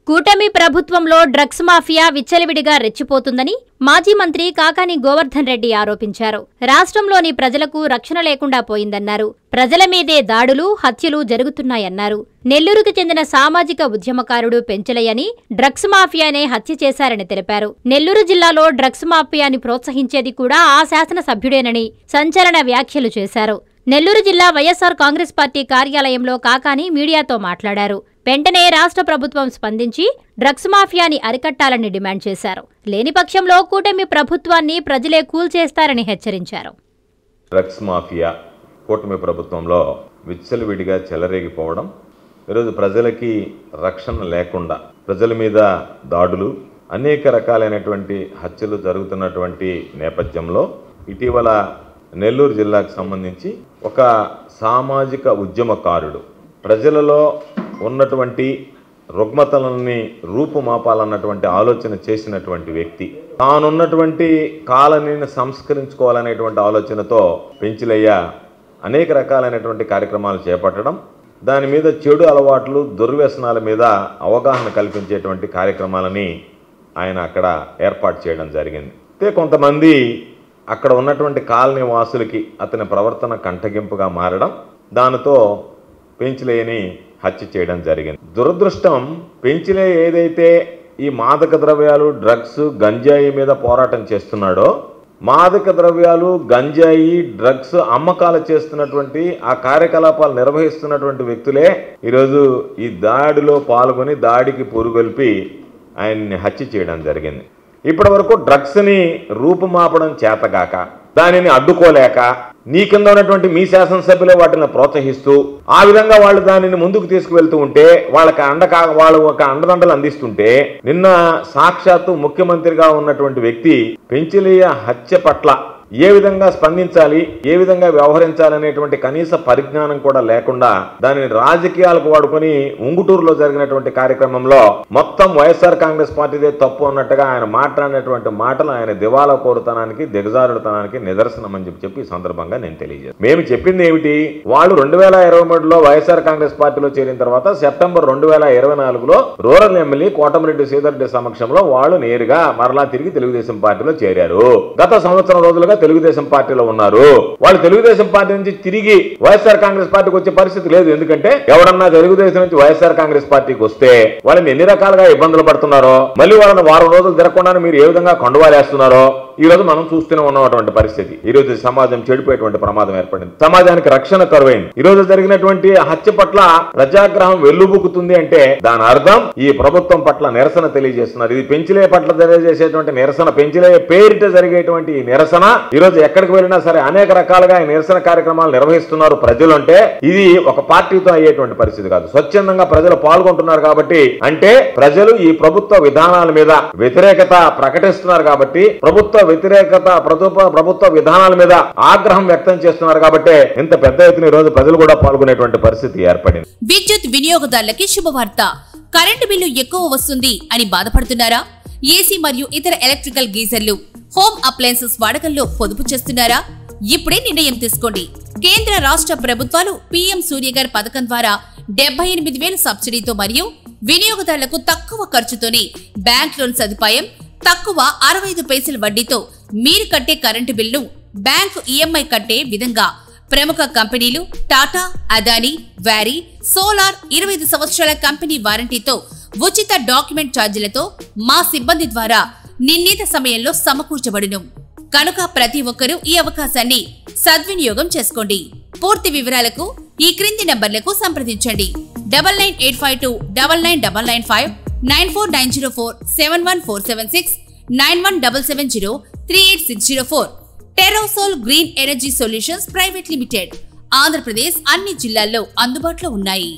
కూటమి ప్రభుత్వంలో drugs mafia విచ్చలవిడిగా రెచ్చిపోతుందని మాజీ మంత్రి కాకాని గోవర్ధన్ రెడ్డి ఆరోపించారు. రాష్ట్రంలోని ప్రజలకు రక్షణ లేకుండా పోయిందన్నారు. ప్రజల మీదే దాడులు, హత్యలు జరుగుతున్నాయన్నారు. నెల్లూరుకు చెందిన సామాజిక ఉద్యమకారుడు పెంచలయ్యని డ్రగ్స్ మాఫియానే హత్య చేశారని తెలిపారు. నెల్లూరు జిల్లాలో డ్రగ్స్ మాఫియాని ప్రోత్సహించేది కూడా ఆ శాసనసభ్యుడేనని సంచలన వ్యాఖ్యలు చేశారు. నెల్లూరు జిల్లా వైఎస్ఆర్ కాంగ్రెస్ పార్టీ కార్యాలయంలో కాకాని మీడియాతో మాట్లాడారు. వెంటనే రాష్ట్ర ప్రభుత్వం స్పందించి డ్రగ్స్ మాఫియాని అరికట్టాలని డిమాండ్ చేశారు. లేని పక్షంలో కూటమి ప్రభుత్వాన్ని ప్రజలే కూల్చేస్తారని హెచ్చరించారు. డ్రగ్స్ మాఫియా కూటమి ప్రభుత్వంలో విచ్చలవిడిగా చెలరేగిపోవడం, ఈరోజు ప్రజలకి రక్షణ లేకుండా ప్రజల మీద దాడులు, అనేక రకాలైనటువంటి హత్యలు జరుగుతున్నటువంటి నేపథ్యంలో ఇటీవల నెల్లూరు జిల్లాకు సంబంధించి ఒక సామాజిక ఉద్యమకారుడు ప్రజలలో ఉన్నటువంటి రుగ్మతలని రూపుమాపాలన్నటువంటి ఆలోచన చేసినటువంటి వ్యక్తి, తానున్నటువంటి కాలనీని సంస్కరించుకోవాలనేటువంటి ఆలోచనతో పెంచలయ్య అనేక రకాలైనటువంటి కార్యక్రమాలు చేపట్టడం, దాని మీద చెడు అలవాట్లు, దుర్వ్యసనాల మీద అవగాహన కల్పించేటువంటి కార్యక్రమాలని ఆయన అక్కడ ఏర్పాటు చేయడం జరిగింది. అయితే కొంతమంది అక్కడ ఉన్నటువంటి కాలనీ వాసులకి అతని ప్రవర్తన కంటగింపుగా మారడం, దానితో పెంచలేని హత్య చేయడం జరిగింది. దురదృష్టం, పెంచలే ఏదైతే ఈ మాదక ద్రవ్యాలు, డ్రగ్స్, గంజాయి మీద పోరాటం చేస్తున్నాడో, మాదక ద్రవ్యాలు, గంజాయి, డ్రగ్స్ అమ్మకాలు చేస్తున్నటువంటి ఆ కార్యకలాపాలు నిర్వహిస్తున్నటువంటి వ్యక్తులే ఈరోజు ఈ దాడిలో పాల్గొని దాడికి పురుగొల్పి ఆయన్ని హత్య చేయడం జరిగింది. ఇప్పటి వరకు డ్రగ్స్ని రూపుమాపడం చేతగాక, దానిని అడ్డుకోలేక, నీ కింద ఉన్నటువంటి మీ శాసనసభ్యులే వాటిని ప్రోత్సహిస్తూ ఆ విధంగా వాళ్ళు దానిని ముందుకు తీసుకువెళ్తూ ఉంటే, వాళ్ళు ఒక అండదండలు అందిస్తుంటే, నిన్న సాక్షాత్తు ముఖ్యమంత్రిగా ఉన్నటువంటి వ్యక్తి పెంచలయ్య హత్య పట్ల ఏ విధంగా స్పందించాలి, ఏ విధంగా వ్యవహరించాలనేటువంటి కనీస పరిజ్ఞానం కూడా లేకుండా దానిని రాజకీయాలకు వాడుకొని ఉంగుటూరులో జరిగినటువంటి కార్యక్రమంలో మొత్తం వైఎస్ఆర్ కాంగ్రెస్ పార్టీదే తప్పు అన్నట్టుగా ఆయన మాట్లాడినటువంటి మాటలు ఆయన దివాలా కోరుతనానికి, దిగజారుడుతనానికి నిదర్శనం అని చెప్పి ఈ సందర్భంగా నేను తెలియజేస్తాను. మేము చెప్పింది ఏమిటి, వాళ్ళు 2023లో వైఎస్ఆర్ కాంగ్రెస్ పార్టీలో చేరిన తర్వాత సెప్టెంబర్ 2024లో రూరల్ ఎమ్మెల్యే కోటమిరెడ్డి శ్రీధర్రెడ్డి సమక్షంలో వాళ్ళు నేరుగా మరలా తిరిగి తెలుగుదేశం పార్టీలో చేరారు. గత సంవత్సరం రోజులుగా తెలుగుదేశం పార్టీలో ఉన్నారు. వాళ్ళు తెలుగుదేశం పార్టీ నుంచి తిరిగి వైఎస్ఆర్ కాంగ్రెస్ పార్టీకి వచ్చే పరిస్థితి లేదు. ఎందుకంటే ఎవడన్నా తెలుగుదేశం నుంచి వైఎస్ఆర్ కాంగ్రెస్ పార్టీకి వస్తే వాళ్ళని ఎన్ని రకాలుగా ఇబ్బందులు పడుతున్నారో, మళ్ళీ వాళ్ళని వారం రోజులు తిరగకుండానే మీరు ఏ విధంగా కొండవాలేస్తున్నారో ఈ రోజు మనం చూస్తూనే ఉన్నటువంటి పరిస్థితి. ఈ రోజు సమాజం చెడిపోయేటువంటి ప్రమాదం ఏర్పడింది. సమాజానికి రక్షణ కరువైంది. ఈ రోజు జరిగినటువంటి హత్య పట్ల ప్రజాగ్రహం వెల్లుబుకుతుంది అంటే దాని అర్థం ఈ ప్రభుత్వం పట్ల నిరసన తెలియజేస్తున్నారు. ఇది పెంచలే పట్ల తెలియజేసేటువంటి నిరసన, పెంచలే పేరిట జరిగేటువంటి ఈ నిరసన ఈ రోజు ఎక్కడికి వెళ్ళినా సరే అనేక రకాలుగా ఈ నిరసన కార్యక్రమాలు నిర్వహిస్తున్నారు ప్రజలు. అంటే ఇది ఒక పార్టీతో అయ్యేటువంటి పరిస్థితి కాదు, స్వచ్ఛందంగా ప్రజలు పాల్గొంటున్నారు. కాబట్టి అంటే ప్రజలు ఈ ప్రభుత్వ విధానాల మీద వ్యతిరేకత ప్రకటిస్తున్నారు కాబట్టి, ప్రభుత్వ విధానాల మీద ఆగ్రహం వ్యక్తం చేస్తున్నారు కాబట్టి ఇంత పెద్ద ఎత్తున ఈ రోజు ప్రజలు కూడా పాల్గొనేటువంటి పరిస్థితి ఏర్పడింది. విద్యుత్ వినియోగదారులకి శుభవార్త. కరెంటు బిల్లు ఎక్కువ వస్తుంది అని బాధపడుతున్నారా? ఏసీ మరియు ఇతర ఎలక్ట్రికల్ గీజర్లు, హోమ్ అప్లయన్సెస్ వాడకంలో పొదుపు చేస్తున్నారా? ఇప్పుడే నిర్ణయం తీసుకోండి. కేంద్ర రాష్ట్ర ప్రభుత్వాలు పీఎం సూర్యఘర్ పథకం ద్వారా 78,000 సబ్సిడీతో మరియు వినియోగదారులకు తక్కువ ఖర్చుతోనే బ్యాంక్ లోన్ సదుపాయం, తక్కువ 65 పైసల వడ్డీతో మీరు కట్టే కరెంటు బిల్లు బ్యాంకు ఈఎంఐ కట్టే విధంగా ప్రముఖ కంపెనీలు టాటా, అదానీ, వ్యారీ, సోలార్ 25 సంవత్సరాల కంపెనీ వారంటీతో ఉచిత డాక్యుమెంట్ ఛార్జీలతో మా సిబ్బంది ద్వారా నిర్ణీత సమయంలో సమకూర్చబడును. కనుక ప్రతి ఒక్కరూ ఈ అవకాశాన్ని సద్వినియోగం చేసుకోండి. పూర్తి వివరాలకు ఈ క్రింది నంబర్లకు సంప్రదించండి. 9985 999995, 94904 71476, 917770 38604. Terosol green energy solutions private limited, Andhra Pradesh అన్ని జిల్లాల్లో అందుబాటులో ఉన్నాయి.